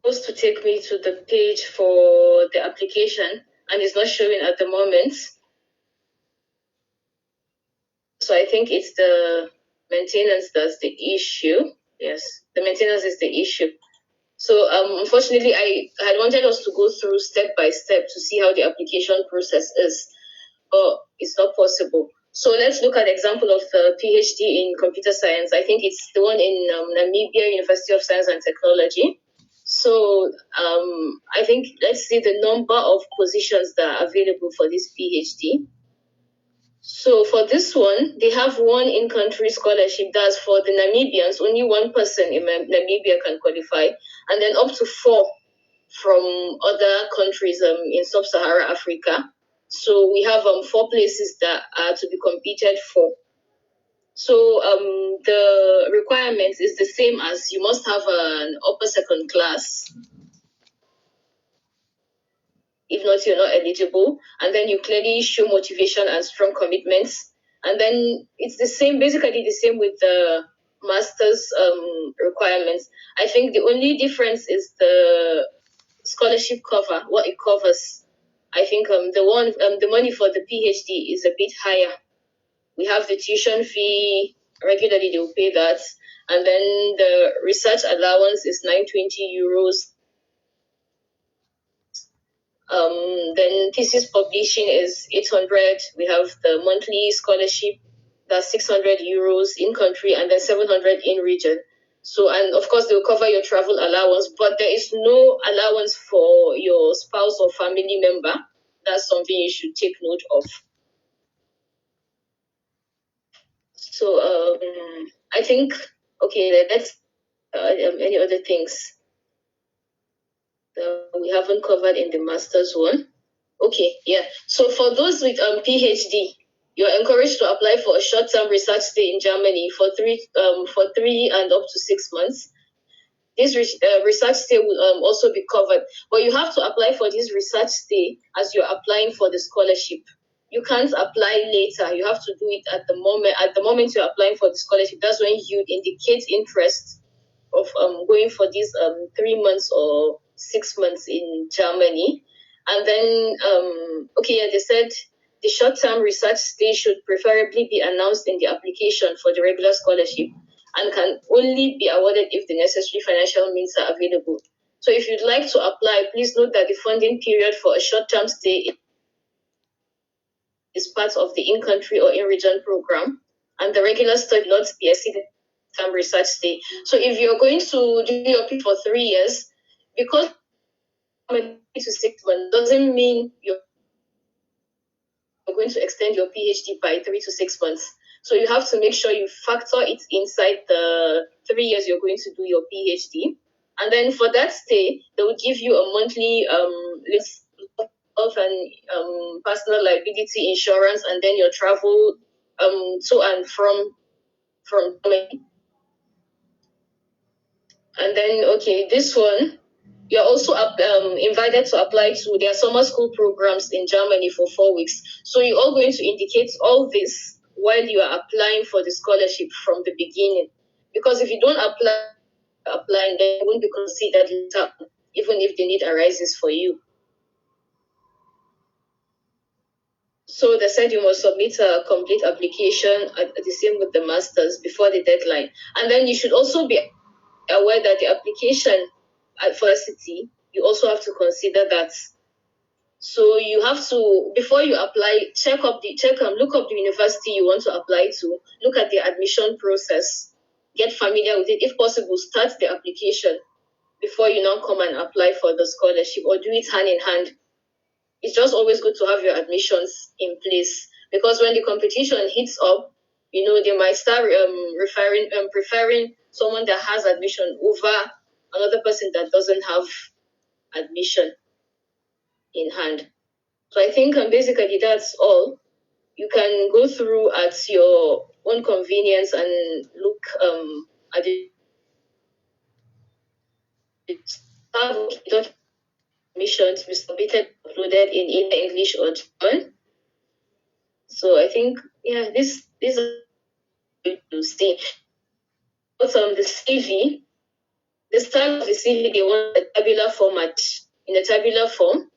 supposed to take me to the page for the application, and it's not showing at the moment. So I think it's the maintenance that's the issue. Yes, the maintenance is the issue. So unfortunately, I had wanted us to go through step by step to see how the application process is, but it's not possible. So let's look at the example of the PhD in computer science. I think it's the one in Namibia University of Science and Technology. So I think let's see the number of positions that are available for this PhD. So for this one, they have one in-country scholarship. That's for the Namibians. Only one person in Namibia can qualify, and then up to four from other countries in sub-Saharan Africa. So we have four places that are to be competed for. So the requirements is the same as you must have an upper second class. If not, you're not eligible. And then you clearly show motivation and strong commitments. And then it's the same, basically the same with the master's requirements. I think the only difference is the scholarship cover, what it covers. I think the money for the PhD is a bit higher. We have the tuition fee, regularly they will pay that. And then the research allowance is 920 euros. Then thesis publishing is 800. We have the monthly scholarship, that's 600 euros in country, and then 700 in region. So, and of course, they'll cover your travel allowance, but there is no allowance for your spouse or family member. That's something you should take note of. So, I think, okay, let's, any other things that we haven't covered in the master's one? Okay, yeah. So for those with PhD, you're encouraged to apply for a short-term research stay in Germany for 3 and up to 6 months. This research stay will also be covered, but you have to apply for this research stay as you're applying for the scholarship. You can't apply later. You have to do it at the moment. At the moment you're applying for the scholarship, that's when you indicate interest of going for these 3 months or 6 months in Germany. And then, they said the short-term research stay should preferably be announced in the application for the regular scholarship and can only be awarded if the necessary financial means are available. So if you'd like to apply, please note that the funding period for a short-term stay is part of the in-country or in-region program, and the regular study will not be exceeded term research stay. So if you're going to do your PhD for 3 years, because 3 to 6 months doesn't mean you're going to extend your PhD by 3 to 6 months. So you have to make sure you factor it inside the 3 years you're going to do your PhD. And then for that stay, they will give you a monthly list of and personal liability insurance, and then your travel to and from Germany. And then, this one, you're also invited to apply to their summer school programs in Germany for 4 weeks. So you're all going to indicate all this while you are applying for the scholarship from the beginning. Because if you don't apply, then it won't be considered later, even if the need arises for you. So they said you must submit a complete application at the same with the masters before the deadline. And then you should also be aware that the application at varsity, you also have to consider that. So you have to, before you apply, look up the university you want to apply to, look at the admission process, get familiar with it. If possible, start the application before you now come and apply for the scholarship, or do it hand in hand. It's just always good to have your admissions in place, because when the competition heats up, they might start preferring someone that has admission over another person that doesn't have admission in hand. So I think basically that's all. You can go through at your own convenience and look at the admission to be submitted, uploaded in either English or German. So I think, this is to see. Also, the CV, the style of the CV, they want a tabular format, in a tabular form.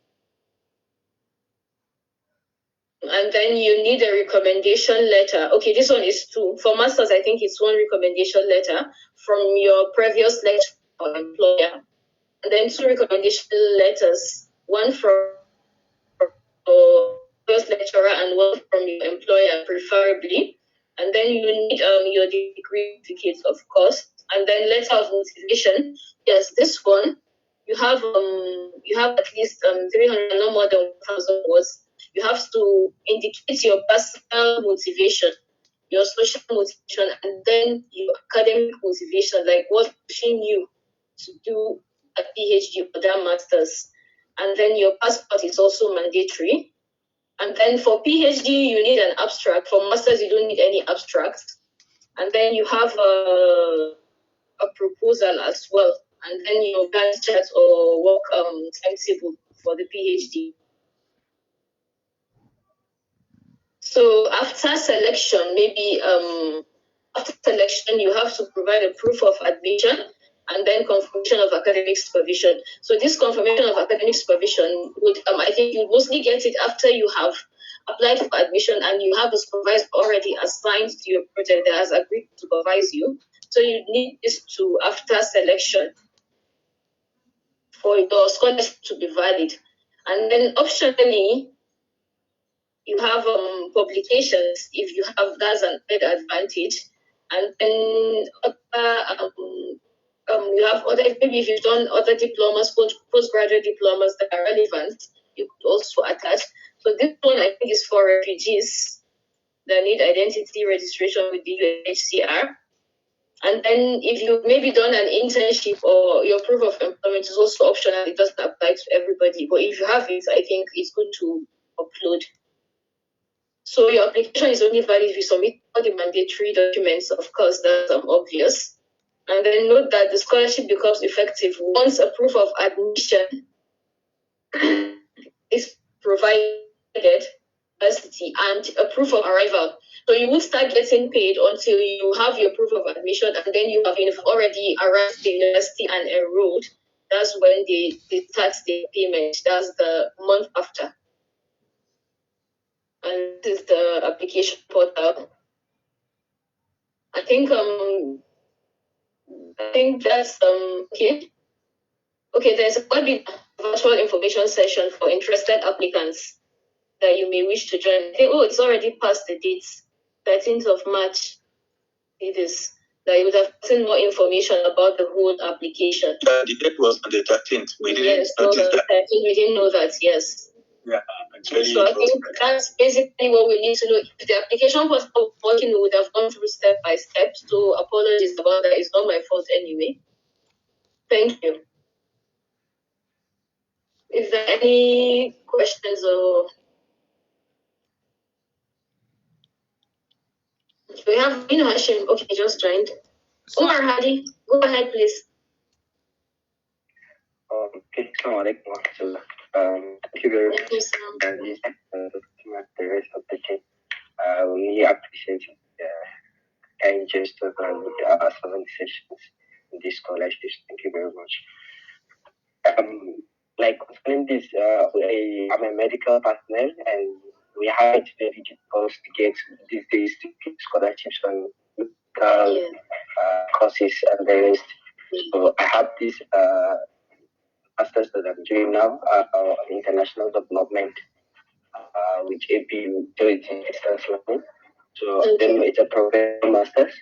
And then you need a recommendation letter. Okay, this one is 2. For masters, I think it's 1 recommendation letter from your previous lecturer or employer. And then 2 recommendation letters, 1 from your previous lecturer and 1 from your employer, preferably. And then you need your degree certificate, of course. And then letter of motivation. Yes, this one, you have at least 300, no more than 1,000 words. You have to indicate your personal motivation, your social motivation, and then your academic motivation, like what's pushing you to do a PhD or that master's. And then your passport is also mandatory. And then for PhD, you need an abstract. For master's, you don't need any abstract. And then you have a proposal as well. And then your Gantt chart or work timetable for the PhD. So after selection, maybe after selection, you have to provide a proof of admission and then confirmation of academic supervision. So this confirmation of academic supervision would, I think you mostly get it after you have applied for admission and you have a supervisor already assigned to your project that has agreed to supervise you. So you need this to after selection for your scholarship to be valid. And then optionally, you have publications if you have, that's an added advantage. And then you have other, maybe if you've done other diplomas, postgraduate diplomas that are relevant, you could also attach. So this one I think is for refugees that need identity registration with the UNHCR. And then if you've maybe done an internship or your proof of employment is also optional, it doesn't apply to everybody. But if you have it, I think it's good to upload. So your application is only valid if you submit all the mandatory documents, of course, that's obvious. And then note that the scholarship becomes effective once a proof of admission is provided university and a proof of arrival. So you won't start getting paid until you have your proof of admission and then you have already arrived at the university and enrolled. That's when they start the payment. That's the month after. And this is the application portal. I think that's okay. Okay, there's a webinar virtual information session for interested applicants that you may wish to join. I think, it's already past the dates, 13th of March. It is that you would have seen more information about the whole application. The date was on the 13th. We didn't notice that. I think we didn't know that, yes. Yeah, actually. So I think that's basically what we need to know. If the application was not working, we would have gone through step by step. So apologies about that. It's not my fault anyway. Thank you. Is there any questions or we have Hashim? Okay, just joined. Omar Hadi, go ahead, please. Okay, thank you very much. The rest of the team. We really appreciate the kind gestures and 7 sessions in this scholarships. Thank you very much. Like concerning this, I'm a medical personnel and we have it very difficult to get these days to get scholarships on medical courses and the rest. So I have this masters that I'm doing now on international development with APU distance learning. So then it's a professional masters.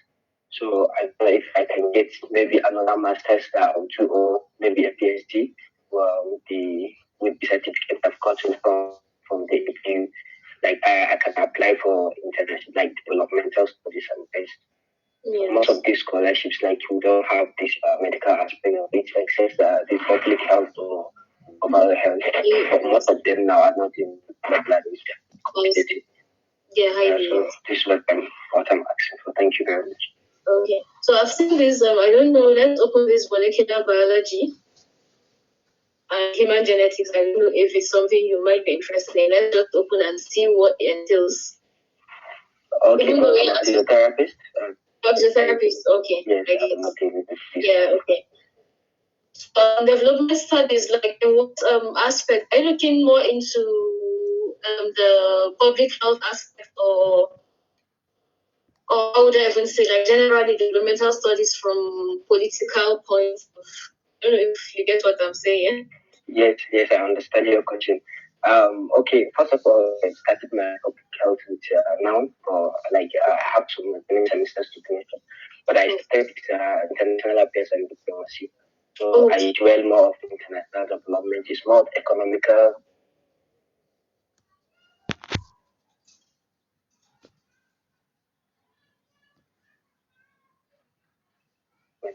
So I don't know if I can get maybe another master's that I'll do or maybe a PhD with the certificate I've gotten from the APU. Like I can apply for international like developmental studies and best. Yes. Most of these scholarships, like we don't have this medical aspect of it, except the public health or other health. But most of them now are not in the plan. Yeah, so this is what I'm asking for. Thank you very much. Okay, so I've seen this. I don't know. Let's open this molecular biology and human genetics. I don't know if it's something you might be interested in. Let's just open and see what it entails. Okay, as a therapist. As a therapist, okay. Yes, yeah, okay. development studies, like in what aspect? Are you looking more into the public health aspect, or how would I even say, like generally developmental studies from political points of? I don't know if you get what I'm saying. Yes, I understand your question. Okay, first of all, I started my public health with now for like I have some many semesters to finish, but I studied international affairs and diplomacy. So I dwell more of international development. It's more of economical.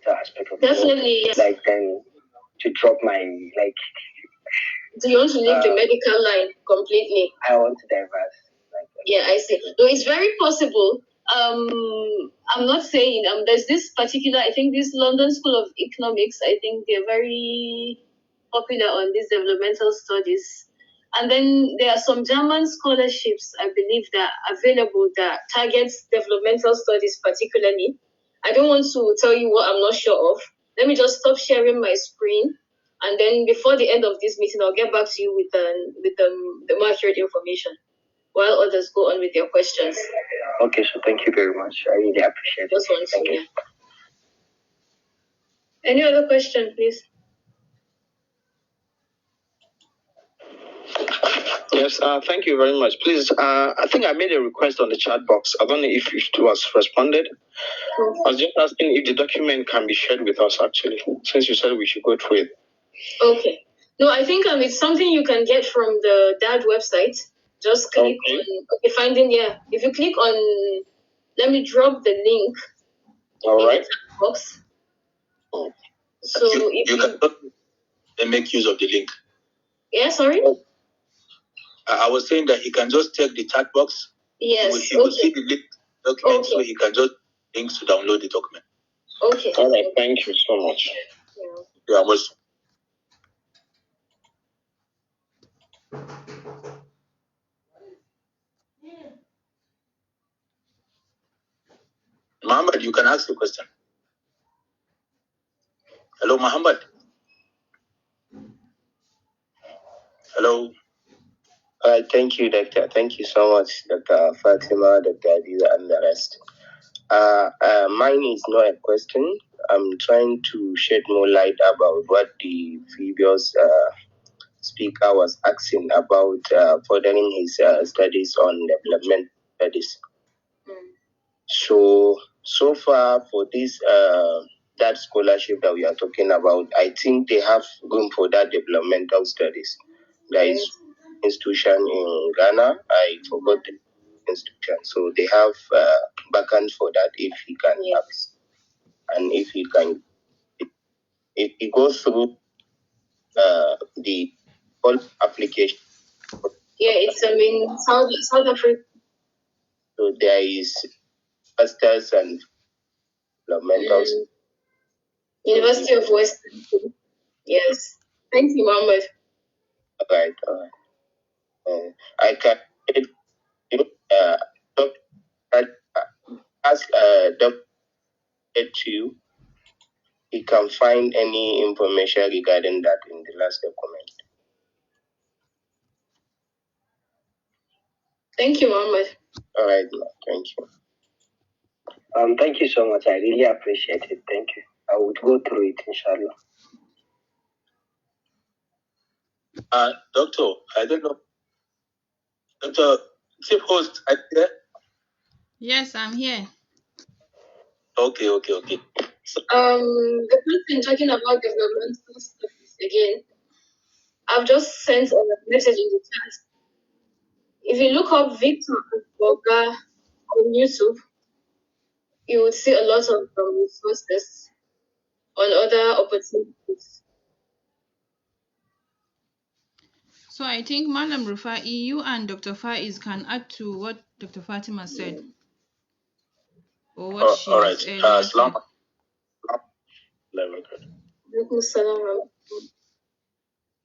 Aspect of definitely, yes. Like then to drop my like. Do you want to leave the medical line completely? I want to diverse. Yeah, I see. Though it's very possible. I'm not saying there's this particular, I think this London School of Economics, I think they're very popular on these developmental studies. And then there are some German scholarships, I believe, that are available that targets developmental studies particularly. I don't want to tell you what I'm not sure of. Let me just stop sharing my screen, and then before the end of this meeting, I'll get back to you with the more accurate information, while others go on with their questions. Okay, so thank you very much. I really appreciate it. Thank you. Any other question, please? Yes, thank you very much. Please, I think I made a request on the chat box. I don't know if it was responded. I was just asking if the document can be shared with us, actually, since you said we should go through it. Okay. No, I think it's something you can get from the DAAD website. Just click on, finding, if you click on, let me drop the link in the chat box. So you can make use of the link. Yeah, sorry? I was saying that he can just check the chat box. Yes. He will see the link document, so he can just links to download the document. Okay. All right, thank you so much. Yeah, was. Muhammad, you can ask the question. Hello, Muhammad. Hello. Thank you, Doctor. Thank you so much, Dr. Fatima, Dr. Adiza, and the rest. Mine is not a question. I'm trying to shed more light about what the previous speaker was asking about furthering his studies on development studies. So far for this that scholarship that we are talking about, I think they have room for that developmental studies. There is institution in Ghana. I forgot the institution. So they have vacant for that if he can have, and if he can, if he goes through the whole application. Yeah, it's in South Africa. So there is masters and developmentals. University of Western. Yes. Thank you, Mohammed. All right. I can ask Dr. to he can find any information regarding that in the last document. Thank you, Mohammed. All right, thank you. Thank you so much. I really appreciate it. Thank you. I would go through it, inshallah. Doctor, I don't know. Doctor, chief host, are you there? Yes, I'm here. Okay. So, the person talking about developmental studies again, I've just sent a message in the chat. If you look up Victor Boga on YouTube, you would see a lot of resources on other opportunities. So I think Madam Rufai, you and Dr. Faiz can add to what Dr. Fatima said, or what she has earlier said.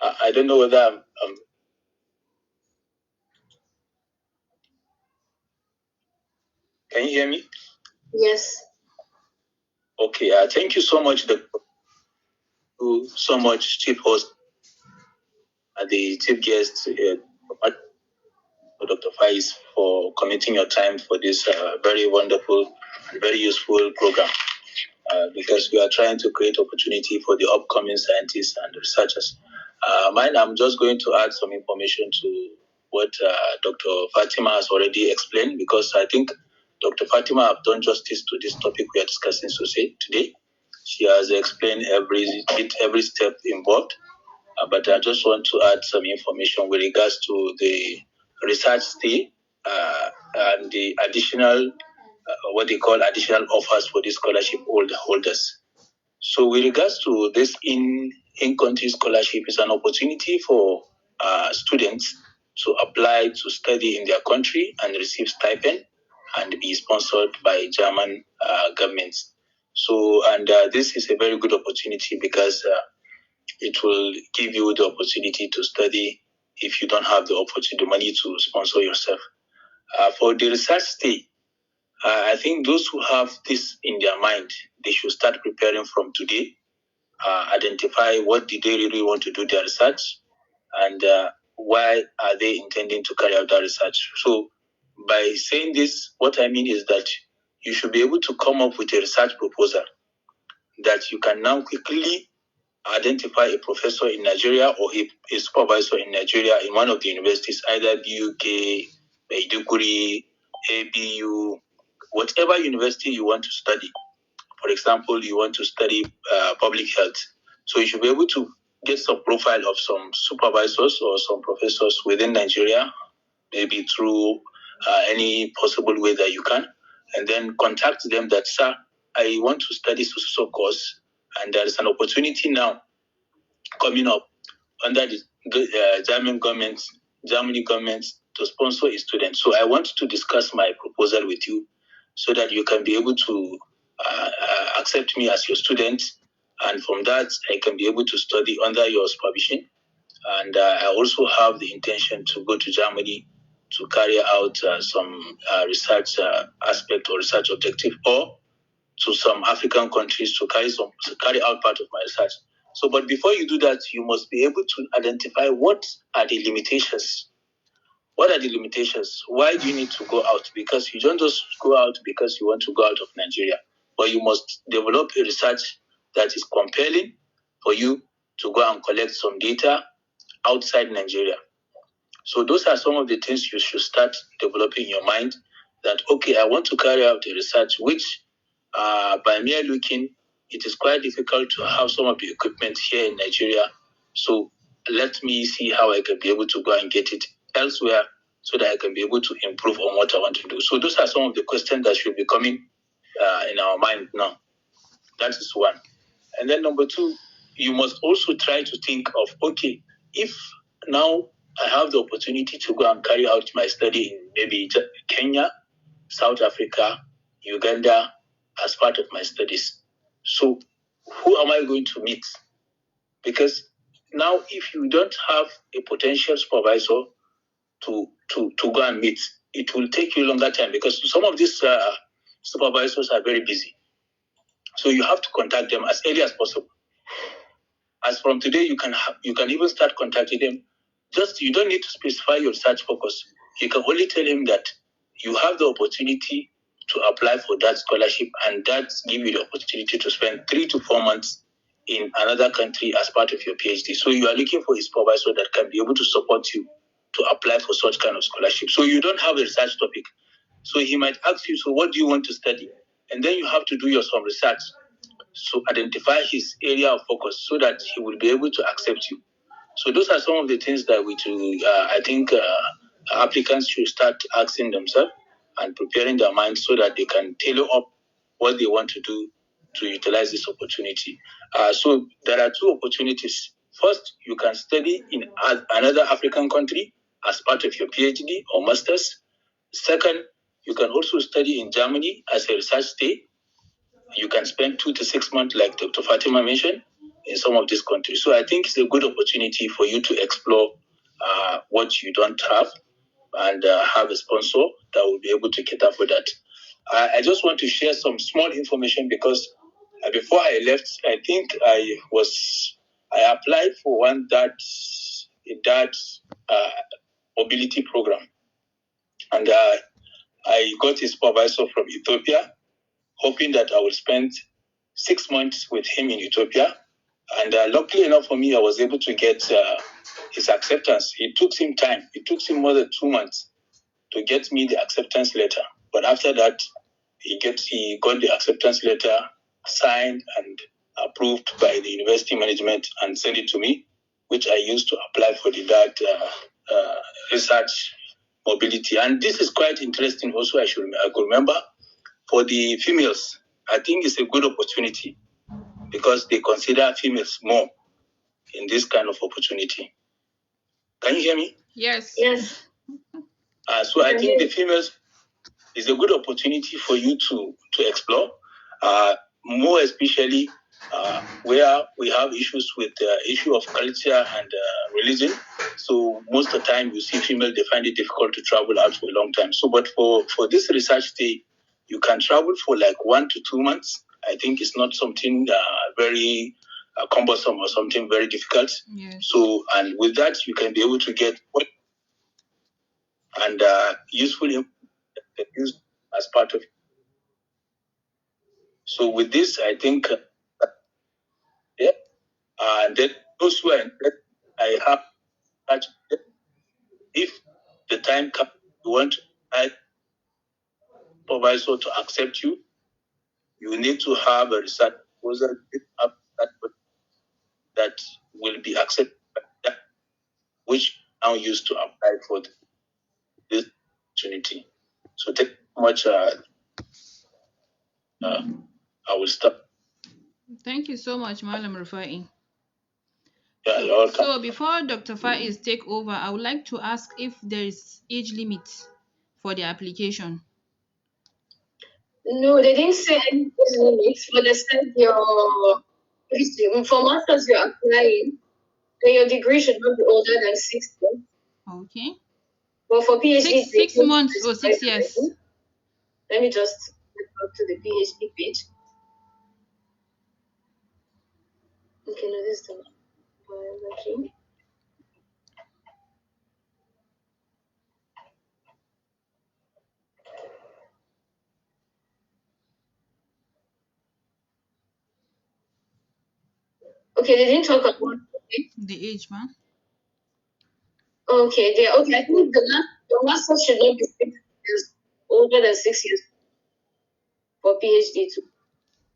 I don't know whether I'm can you hear me? Yes. Okay. Thank you so much, Doctor. you so much, Chief Host, the Chief Guest, Dr. Faiz, for committing your time for this very wonderful and very useful program. Because we are trying to create opportunity for the upcoming scientists and researchers. I'm just going to add some information to what Dr. Fatima has already explained, because I think Dr. Fatima have done justice to this topic we are discussing today. She has explained every step involved, but I just want to add some information with regards to the research stay and the additional what they call additional offers for the scholarship holders. So with regards to this in-country scholarship, is an opportunity for students to apply to study in their country and receive stipend and be sponsored by German governments. So, and this is a very good opportunity because it will give you the opportunity to study if you don't have the money to sponsor yourself. For the research stay, I think those who have this in their mind, they should start preparing from today. Identify what did they really want to do their research, and why are they intending to carry out their research. So by saying this, what I mean is that you should be able to come up with a research proposal that you can now quickly identify a professor in Nigeria or a supervisor in Nigeria in one of the universities, either BUK, Maiduguri, ABU, whatever university you want to study. For example, you want to study public health. So you should be able to get some profile of some supervisors or some professors within Nigeria, maybe through any possible way that you can, and then contact them that, sir, I want to study so course, and there is an opportunity now coming up under the Germany government to sponsor a student. So I want to discuss my proposal with you so that you can be able to accept me as your student. And from that, I can be able to study under your supervision. And I also have the intention to go to Germany to carry out some research aspect or research objective, or to some African countries to carry out part of my research. So, but before you do that, you must be able to identify what are the limitations. What are the limitations? Why do you need to go out? Because you don't just go out because you want to go out of Nigeria, but you must develop a research that is compelling for you to go and collect some data outside Nigeria. So those are some of the things you should start developing in your mind, that, okay, I want to carry out a research which by mere looking, it is quite difficult to have some of the equipment here in Nigeria. So let me see how I can be able to go and get it elsewhere so that I can be able to improve on what I want to do. So those are some of the questions that should be coming in our mind now. That is one. And then number two, you must also try to think of, okay, if now I have the opportunity to go and carry out my study in maybe Kenya, South Africa, Uganda, as part of my studies. So who am I going to meet? Because now if you don't have a potential supervisor to go and meet, it will take you a longer time, because some of these supervisors are very busy. So you have to contact them as early as possible. As from today, you can even start contacting them. Just, you don't need to specify your research focus. You can only tell him that you have the opportunity to apply for that scholarship, and that give you the opportunity to spend 3 to 4 months in another country as part of your PhD. So you are looking for a supervisor that can be able to support you to apply for such kind of scholarship. So you don't have a research topic. So he might ask you, so what do you want to study? And then you have to do some research. So identify his area of focus so that he will be able to accept you. So those are some of the things that I think applicants should start asking themselves and preparing their minds so that they can tailor up what they want to do to utilize this opportunity. So there are 2 opportunities. First, you can study in another African country as part of your PhD or master's. Second, you can also study in Germany as a research stay. You can spend 2 to 6 months, like Dr. Fatima mentioned, in some of these countries. So I think it's a good opportunity for you to explore what you don't have, and have a sponsor that will be able to cater for that. I just want to share some small information, because before I left, I think I applied for one DAAD mobility program, and I got a supervisor from Ethiopia, hoping that I will spend 6 months with him in Ethiopia. And luckily enough for me, I was able to get his acceptance. It took him time. It took him more than 2 months to get me the acceptance letter. But after that, he got the acceptance letter signed and approved by the university management and sent it to me, which I used to apply for the DAAD research mobility. And this is quite interesting also, I could remember, for the females. I think it's a good opportunity because they consider females more in this kind of opportunity. Can you hear me? Yes. Yes. So I think the females is a good opportunity for you to explore, more especially where we have issues with the issue of culture and religion. So most of the time you see females, they find it difficult to travel out for a long time. So, but for this research day, you can travel for like 1 to 2 months. I think it's not something very cumbersome or something very difficult. Yes. So, and with that, you can be able to get and useful used as part of it. So with this, I think, and then those who are interested, I have such, if the time comes, you want a supervisor to accept you, you need to have a research proposal that will be accepted, which now used to apply for this opportunity. So thank you so much. I will stop. Thank you so much, Malam Rufai. Yeah, you're welcome. So before Dr. Faiz take over, I would like to ask if there is age limit for the application. No, they didn't say any age limits, but they said for masters you're applying, then your degree should not be older than 6 years. Okay. But for PhD, 6 months or 6 years. Let me just go to the PhD page. Okay, no, this is the biology. Okay, they didn't talk about the age, man. Okay, okay. I think the master should not be 6 years older than 6 years for PhD too.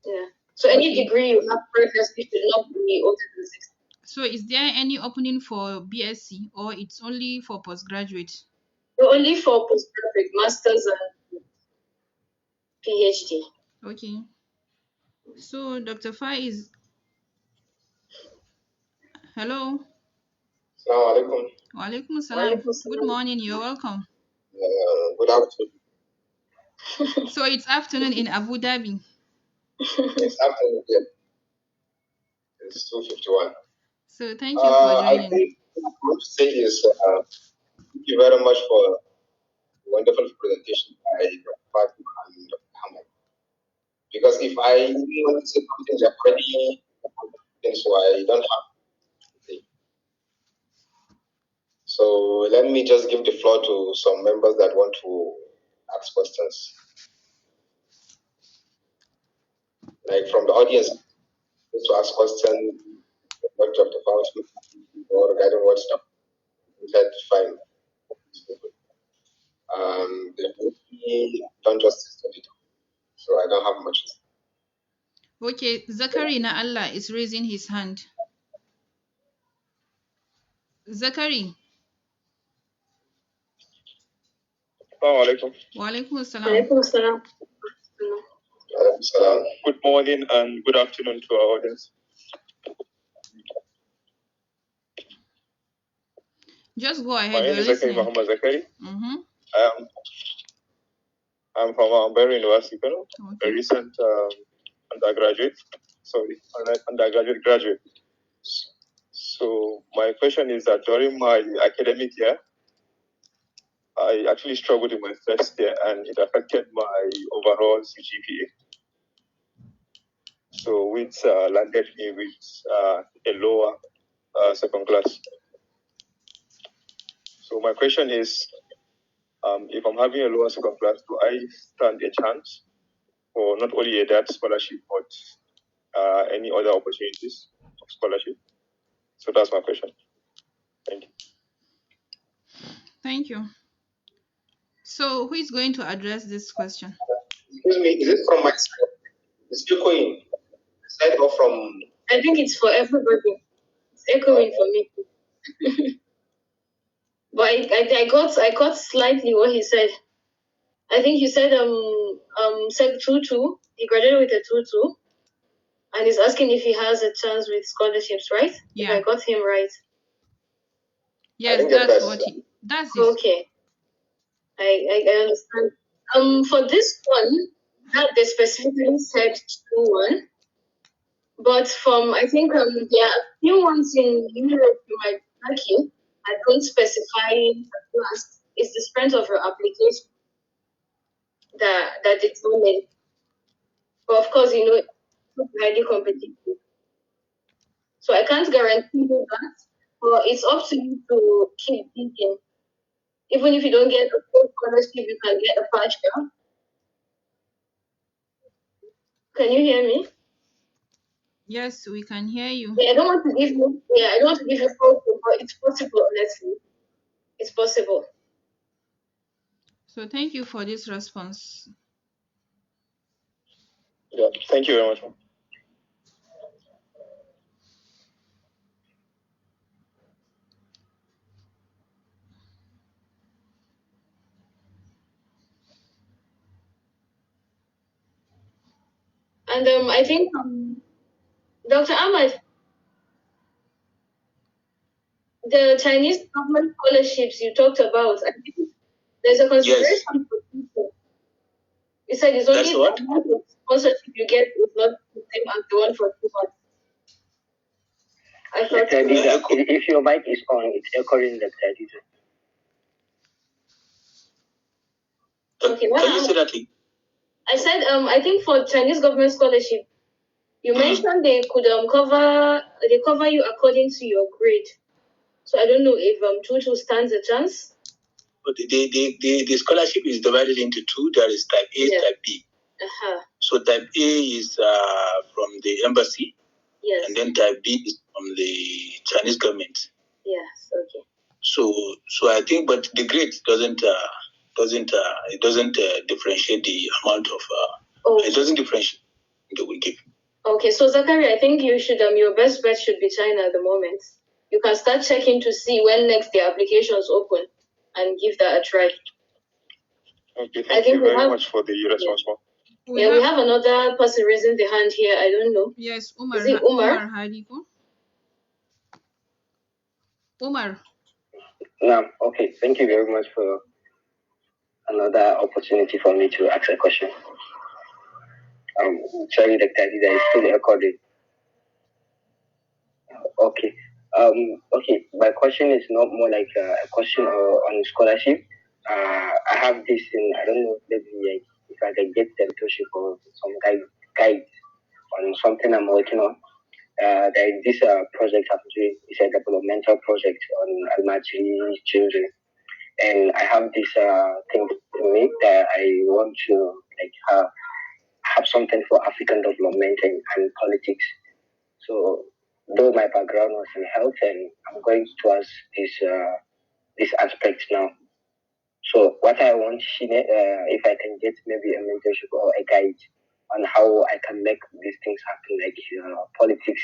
Yeah. So any degree you have previously should not be older than 6 years. So is there any opening for BSc or it's only for postgraduate? Only for postgraduate, masters and PhD. Okay. So Dr. Faiz. Hello. Assalamu alaikum. Wa alaikum salam. Good morning, you're welcome. Good afternoon. So it's afternoon in Abu Dhabi. It's afternoon here. It's 2:51. So thank you for joining. I think what I want to say is thank you very much for a wonderful presentation by Dr. Fatima and Dr. Hamad. Because if I want to say something, they're already so I don't have to say. So let me just give the floor to some members that want to ask questions. Like from the audience, to ask questions, what Dr. Fatima or regarding what stuff that fine. They don't just study it. So I don't have much. Okay, Zakari na Allah is raising his hand. Zakari. Assalamu alaikum. Wa alaikum salam. Good morning and good afternoon to our audience. Just go ahead. My name is Zakari Muhammad Zakari. Mm-hmm. I'm from Amber University, a recent undergraduate graduate. So my question is that during my academic year, I actually struggled in my first year and it affected my overall GPA. so which landed me with a lower second class. So my question is, if I'm having a lower second class, do I stand a chance for not only a DAAD scholarship, but any other opportunities of scholarship? So that's my question. Thank you. Thank you. So who is going to address this question? Excuse me, is it from my side? It's echoing. Side or from? I think it's for everybody. It's echoing for me. But I got slightly what he said. I think he said said 2-2. He graduated with a 2-2. And he's asking if he has a chance with scholarships, right? Yeah. If I got him right. Yes, that's it. Okay. I understand. For this one, that they specifically said 2-1. But I think there are a few ones in Europe you might argue. I don't specify last. It's the strength of your application that determine it. But of course, it's highly competitive. So I can't guarantee you that. But it's up to you to keep thinking. Even if you don't get a full scholarship, you can get a partial. Can you hear me? Yes, we can hear you. I don't want to give you false hope, but it's possible, honestly. It's possible. So thank you for this response. Yeah, thank you very much. And I think Dr. Ahmad, the Chinese government scholarships you talked about, I think there's a consideration for people. You said it's only the amount of sponsorship you get is not the same as the one for 2 months. I thought if your mic is on, it's echoing the Khadija. Okay, can you say that again? I said I think for Chinese government scholarship, you mentioned they could cover you according to your grade. So I don't know if 2-2 stands a chance. But the scholarship is divided into two. There is type A, type B. So type A is from the embassy. Yes. And then type B is from the Chinese government. Yes. Okay. So I think, but the grade doesn't differentiate the amount of. It doesn't differentiate that we give. Okay, so Zachary, I think you should your best bet should be China at the moment. You can start checking to see when next the applications open, and give that a try. Okay, thank you very much for the response. Yeah, we have another person raising the hand here. I don't know. Yes, Umar. Is it Umar? Umar Hadiko. Umar. No, okay. Thank you very much for another opportunity for me to ask a question. Sorry, Dr. Adida is still recording. Okay. Okay. My question is not more like a question on scholarship. I have this in, I don't know, maybe if I can get the mentorship or some guide on something I'm working on. There is this project I'm doing. It's a developmental project on Almaty children. And I have this thing to me that I want to have something for African development and politics. So though my background was in health, and I'm going towards this aspect now. So what I want, if I can get maybe a mentorship or a guide on how I can make these things happen, like politics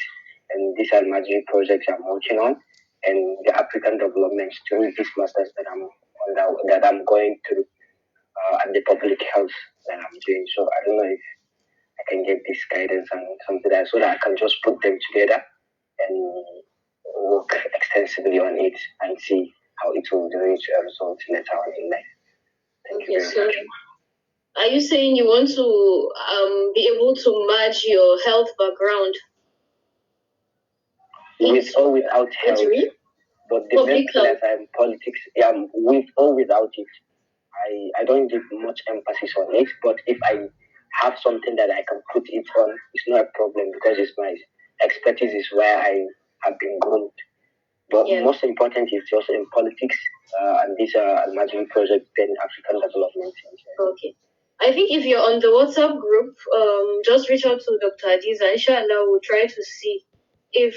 and these are magic projects I'm working on, and the African development during this masters that I'm going through, and the public health that I'm doing. So I don't know if I can get this guidance and something so that I can just put them together and work extensively on it and see how it will reach a result later on in life. Thank you very much. Are you saying you want to be able to merge your health background? With or without health. But the main thing as I'm politics, with or without it. I don't give much emphasis on it, but if I have something that I can put it on, it's not a problem because it's my expertise is where I have been groomed. But most important is also in politics, and these are emerging projects in African development. Okay. I think if you're on the WhatsApp group, just reach out to Dr. Adiza. Inshallah, we'll try to see if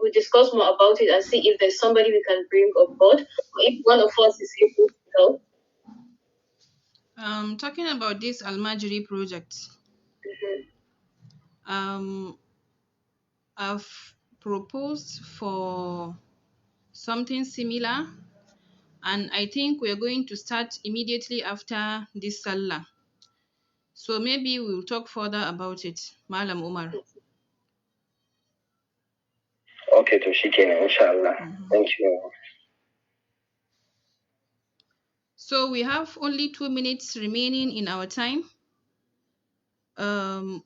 we discuss more about it and see if there's somebody we can bring on board, or if one of us is able to help. Talking about this Almajiri project, I've proposed for something similar, and I think we're going to start immediately after this Salah. So maybe we'll talk further about it, Malam Umar. Okay, to Shikena, inshallah. Thank you. So we have only 2 minutes remaining in our time. Who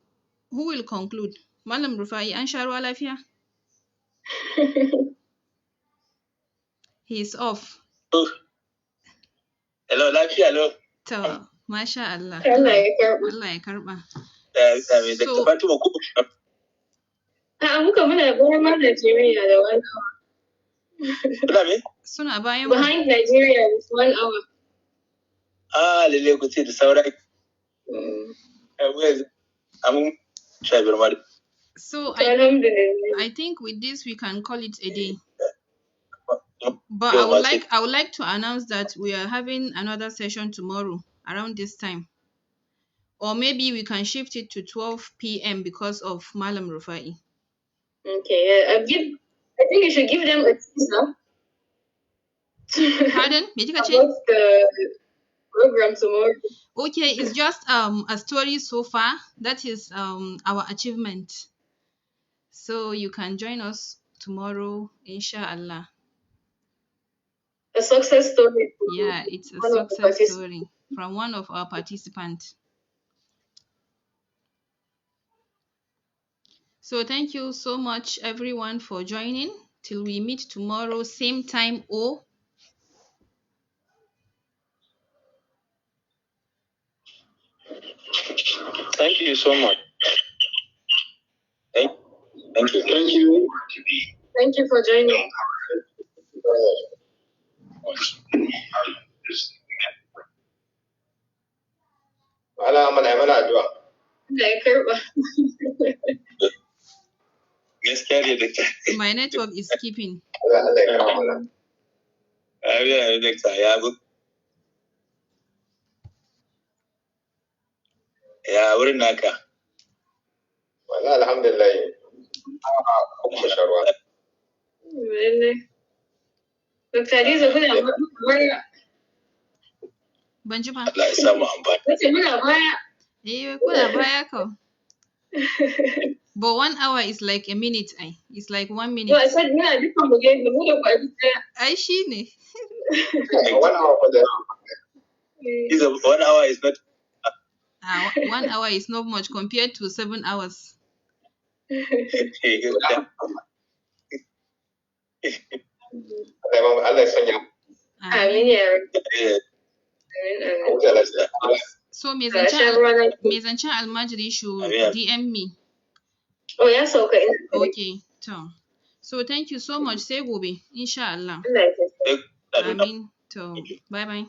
will conclude? Malam Rufai, an sha ruwa lafiya? He's off. Hello, lafiya hello. To, masha Allah. Allah ya karba. So, Fatima ko muka muna bayan ma Nigeria da 1 hour. Suna bayan behind Nigeria with 1 hour. Lalle ku ce da saura. So I think with this we can call it a day. But I would like to announce that we are having another session tomorrow around this time. Or maybe we can shift it to 12 p.m. because of Malam Rufai. Okay, I think you should give them a teaser. Pardon? About the program tomorrow. Okay, it's just a story so far. That is our achievement. So you can join us tomorrow, inshallah. A success story. Yeah, it's a success story from one of our participants. So thank you so much, everyone, for joining. Till we meet tomorrow, same time. Thank you so much. Thank you. Thank you for joining. My network is skipping. Ya wurin naka. Wallahi alhamdulillah. Dr. Adiza, kuna baya. Ban ji ba. Allah ya samu amfani. Wace muna baya. Kuna baya ka. But 1 hour is like a minute. It's like 1 minute. No, I said muna dukan mu da mu da ku Ai shi ne. 1 hour for the 1 hour is not 1 hour is not much compared to 7 hours. Allah ya sanya. Amin ya So me zancen almajiri should DM me. Oh, ya sauka. Okay, so thank you so much. Sai gobe, insha Allah. Amin. Bye bye.